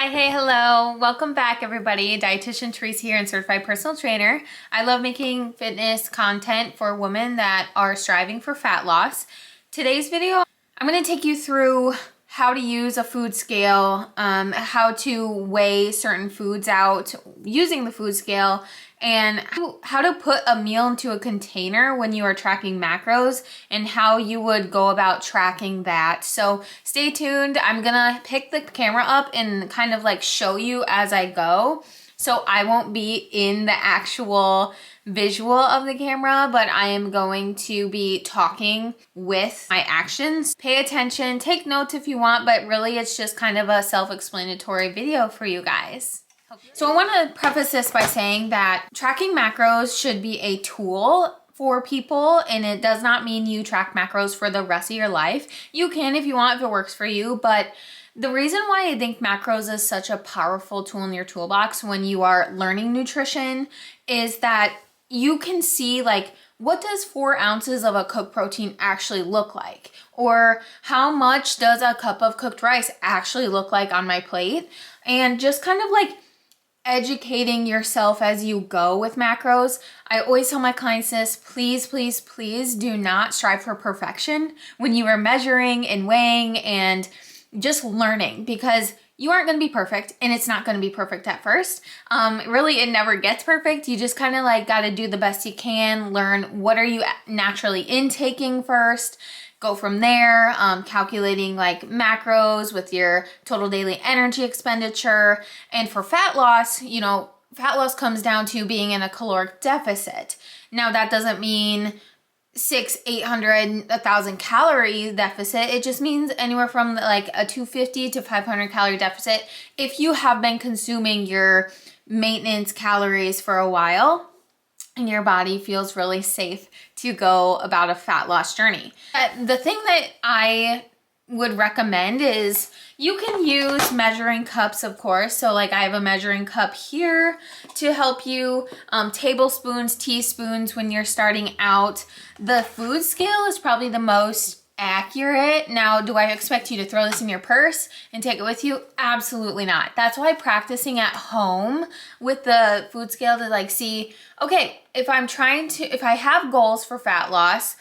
Hi, hey, hello. Welcome back, everybody. Dietitian Therese here and certified personal trainer. I love making fitness content for women that are striving for fat loss. Today's video, I'm going to take you through how to use a food scale, how to weigh certain foods out using the food scale, and how to put a meal into a container when you are tracking macros and how you would go about tracking that. So stay tuned. I'm gonna pick the camera up and kind of like show you as I go. So I won't be in the actual visual of the camera, but I am going to be talking with my actions. Pay attention, take notes if you want, but really it's just kind of a self-explanatory video for you guys. So I want to preface this by saying that tracking macros should be a tool for people, and it does not mean you track macros for the rest of your life. You can if you want, if it works for you, but the reason why I think macros is such a powerful tool in your toolbox when you are learning nutrition is that you can see like, what does 4 ounces of a cooked protein actually look like? Or how much does a cup of cooked rice actually look like on my plate? And just kind of like educating yourself as you go with macros. I always tell my clients this, please, please, please do not strive for perfection when you are measuring and weighing and just learning, because you aren't going to be perfect and it's not going to be perfect at first. Really, it never gets perfect. You just kind of like got to do the best you can, learn what are you naturally intaking first, go from there, calculating like macros with your total daily energy expenditure. And for fat loss, you know, fat loss comes down to being in a caloric deficit. Now that doesn't mean 600, 800, 1,000 calorie deficit. It just means anywhere from like a 250 to 500 calorie deficit if you have been consuming your maintenance calories for a while and your body feels really safe to go about a fat loss journey. The thing that I would recommend is you can use measuring cups, of course. So like I have a measuring cup here to help you, tablespoons, teaspoons when you're starting out. The food scale is probably the most accurate. Now, do I expect you to throw this in your purse and take it with you? Absolutely not. That's why practicing at home with the food scale to like see, okay, if I have goals for fat loss,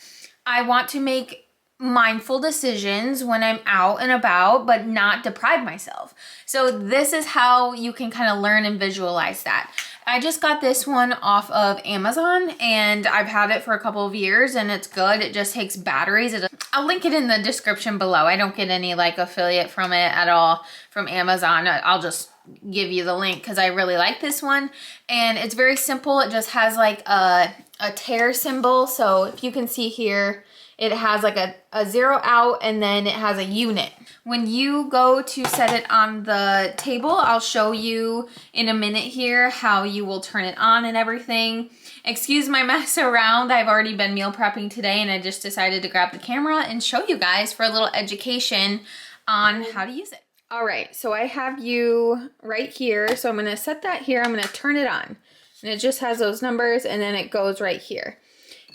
I want to make mindful decisions when I'm out and about, but not deprive myself. So this is how you can kind of learn and visualize that. I just got this one off of Amazon and I've had it for a couple of years and it's good. It just takes batteries. I'll link it in the description below. I don't get any like affiliate from it at all from Amazon. I'll just give you the link because I really like this one. And it's very simple. It just has like a tare symbol. So if you can see here, it has like a 0 out and then it has a unit. When you go to set it on the table, I'll show you in a minute here how you will turn it on and everything. Excuse my mess around. I've already been meal prepping today and I just decided to grab the camera and show you guys for a little education on how to use it. All right, so I have you right here. So I'm gonna set that here. I'm gonna turn it on. And it just has those numbers and then it goes right here.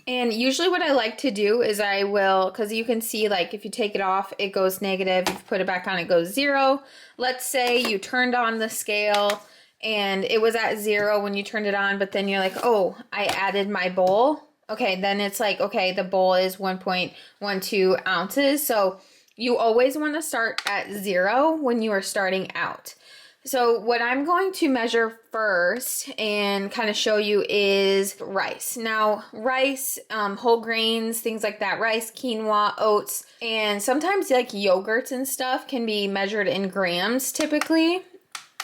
And usually what I like to do is I will, because you can see like if you take it off, it goes negative. If you put it back on, it goes 0. Let's say you turned on the scale and it was at 0 when you turned it on, but then you're like, oh, I added my bowl. Okay, then it's like, okay, the bowl is 1.12 ounces. So you always want to start at 0 when you are starting out. So what I'm going to measure first and kind of show you is rice. Now, rice, whole grains, things like that, rice, quinoa, oats, and sometimes like yogurts and stuff can be measured in grams typically.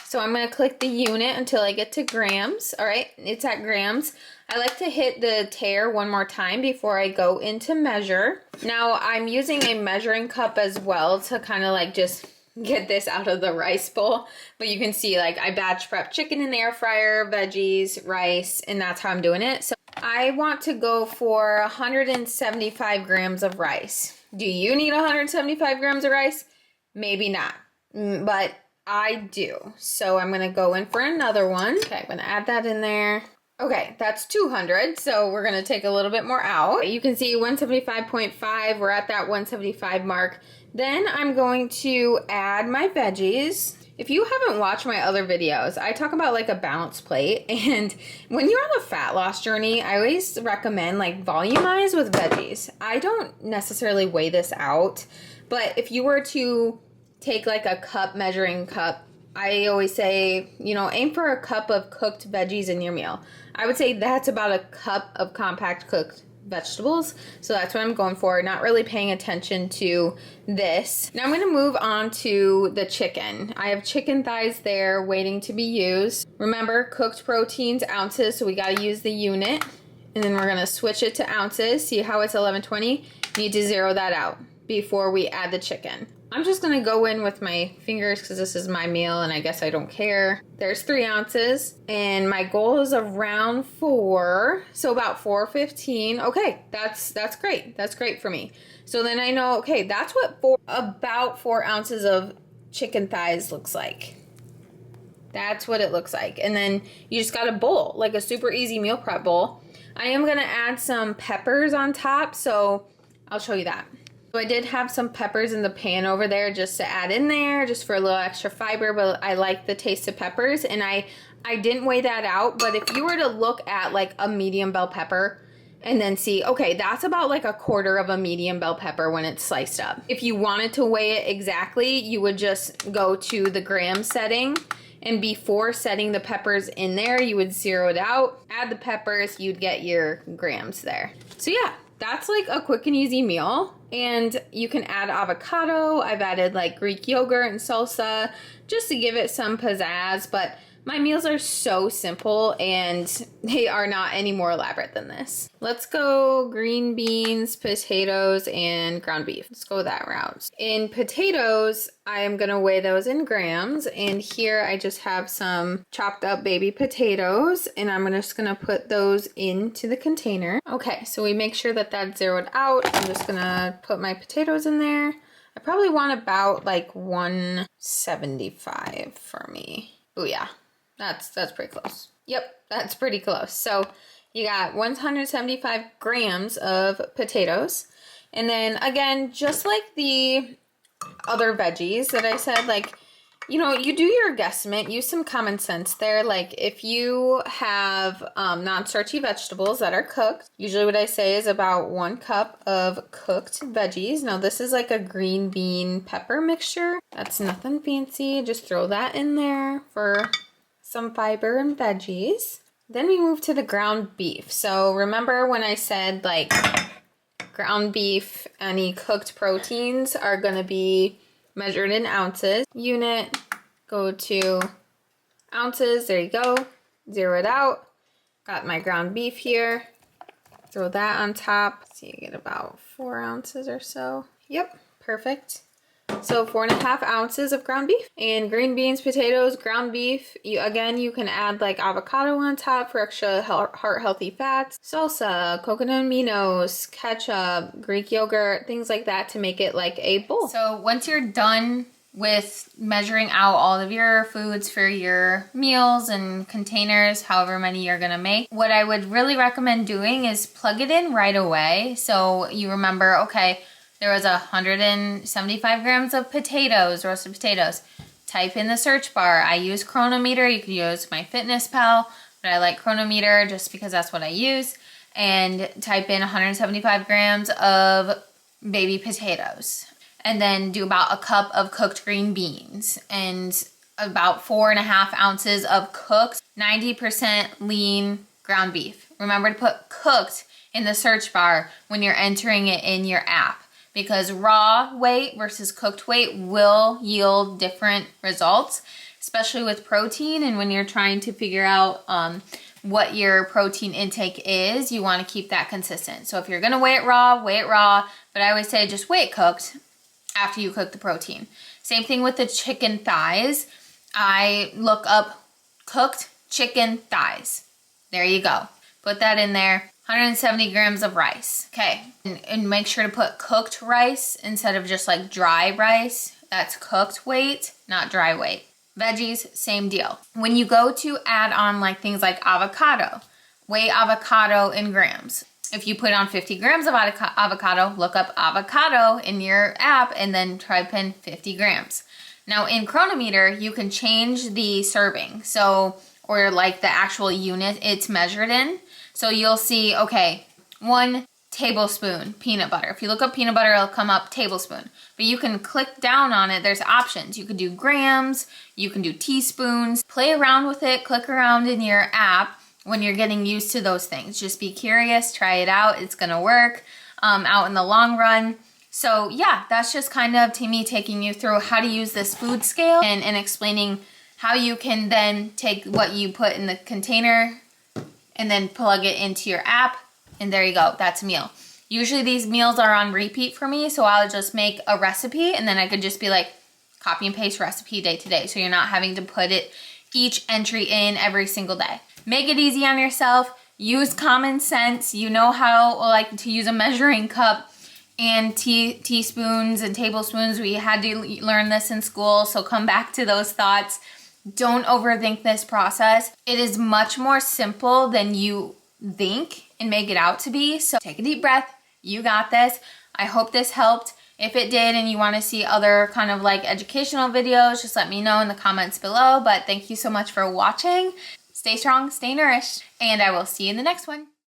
So I'm going to click the unit until I get to grams. All right, it's at grams. I like to hit the tare one more time before I go into measure. Now, I'm using a measuring cup as well to kind of like just get this out of the rice bowl, but you can see like I batch prep chicken in the air fryer, veggies, rice, and that's how I'm doing it. So I want to go for 175 grams of rice. Do you need 175 grams of rice? Maybe not, but I do. So I'm gonna go in for another one. Okay, I'm gonna add that in there. Okay, that's 200, so we're gonna take a little bit more out. You can see 175.5, we're at that 175 mark. Then I'm going to add my veggies. If you haven't watched my other videos, I talk about like a balanced plate, and when you're on a fat loss journey, I always recommend like volumize with veggies. I don't necessarily weigh this out, but if you were to take like a cup measuring cup, I always say, you know, aim for a cup of cooked veggies in your meal. I would say that's about a cup of compact cooked vegetables. So that's what I'm going for, not really paying attention to this. Now I'm going to move on to the chicken. I have chicken thighs there waiting to be used. Remember, cooked proteins, ounces, so we got to use the unit. And then we're going to switch it to ounces. See how it's 1120? Need to zero that out before we add the chicken. I'm just going to go in with my fingers because this is my meal and I guess I don't care. There's 3 ounces and my goal is around 4, so about 415. Okay, that's great. That's great for me. So then I know, okay, that's what about 4 ounces of chicken thighs looks like. That's what it looks like. And then you just got a bowl, like a super easy meal prep bowl. I am going to add some peppers on top, so I'll show you that. So I did have some peppers in the pan over there just to add in there, just for a little extra fiber, but I like the taste of peppers, and I didn't weigh that out, but if you were to look at like a medium bell pepper and then see, okay, that's about like a quarter of a medium bell pepper when it's sliced up. If you wanted to weigh it exactly, you would just go to the gram setting, and before setting the peppers in there, you would zero it out, add the peppers, you'd get your grams there. So yeah, that's like a quick and easy meal. And you can add avocado. I've added like Greek yogurt and salsa just to give it some pizzazz, but my meals are so simple and they are not any more elaborate than this. Let's go green beans, potatoes, and ground beef. Let's go that route. In potatoes, I am gonna weigh those in grams, and here I just have some chopped up baby potatoes, and I'm just gonna put those into the container. Okay, so we make sure that that's zeroed out. I'm just gonna put my potatoes in there. I probably want about like 175 for me. Oh yeah. That's pretty close. Yep, that's pretty close. So you got 175 grams of potatoes. And then again, just like the other veggies that I said, like, you know, you do your guesstimate, use some common sense there. Like if you have non-starchy vegetables that are cooked, usually what I say is about 1 cup of cooked veggies. Now this is like a green bean pepper mixture. That's nothing fancy. Just throw that in there for some fiber and veggies. Then we move to the ground beef. So remember when I said like ground beef, any cooked proteins are gonna be measured in ounces. Unit, go to ounces, there you go, zero it out. Got my ground beef here, throw that on top. So you get about 4 ounces or so. Yep, perfect. So 4.5 ounces of ground beef, and green beans, potatoes, ground beef. You can add like avocado on top for extra heart healthy fats, salsa, coconut aminos, ketchup, Greek yogurt, things like that to make it like a bowl. So once you're done with measuring out all of your foods for your meals and containers, however many you're gonna make, what I would really recommend doing is plug it in right away. So you remember, okay, there was 175 grams of potatoes, roasted potatoes. Type in the search bar. I use Chronometer. You could use MyFitnessPal, but I like Chronometer just because that's what I use. And type in 175 grams of baby potatoes. And then do about a cup of cooked green beans and about 4.5 ounces of cooked 90% lean ground beef. Remember to put cooked in the search bar when you're entering it in your app, because raw weight versus cooked weight will yield different results, especially with protein. And when you're trying to figure out what your protein intake is, you want to keep that consistent. So if you're going to weigh it raw, but I always say just weigh it cooked after you cook the protein. Same thing with the chicken thighs. I look up cooked chicken thighs. There you go. Put that in there. 170 grams of rice. Okay, and make sure to put cooked rice instead of just like dry rice. That's cooked weight, not dry weight. Veggies, same deal. When you go to add on like things like avocado, weigh avocado in grams. If you put on 50 grams of avocado, look up avocado in your app and then type in 50 grams. Now in Chronometer, you can change the serving. So, or like the actual unit it's measured in. So you'll see, okay, 1 tablespoon peanut butter. If you look up peanut butter, it'll come up tablespoon. But you can click down on it. There's options. You can do grams, you can do teaspoons. Play around with it, click around in your app when you're getting used to those things. Just be curious, try it out. It's gonna work out in the long run. So yeah, that's just kind of me taking you through how to use this food scale and explaining how you can then take what you put in the container and then plug it into your app, and there you go, that's a meal. Usually these meals are on repeat for me, so I'll just make a recipe and then I could just be like, copy and paste recipe day to day, so you're not having to put it each entry in every single day. Make it easy on yourself, use common sense. You know how like to use a measuring cup and teaspoons and tablespoons. We had to learn this in school, so come back to those thoughts. Don't overthink this process. It is much more simple than you think and make it out to be. So take a deep breath. You got this. I hope this helped. If it did and you want to see other kind of like educational videos, just let me know in the comments below. But thank you so much for watching. Stay strong, stay nourished, and I will see you in the next one.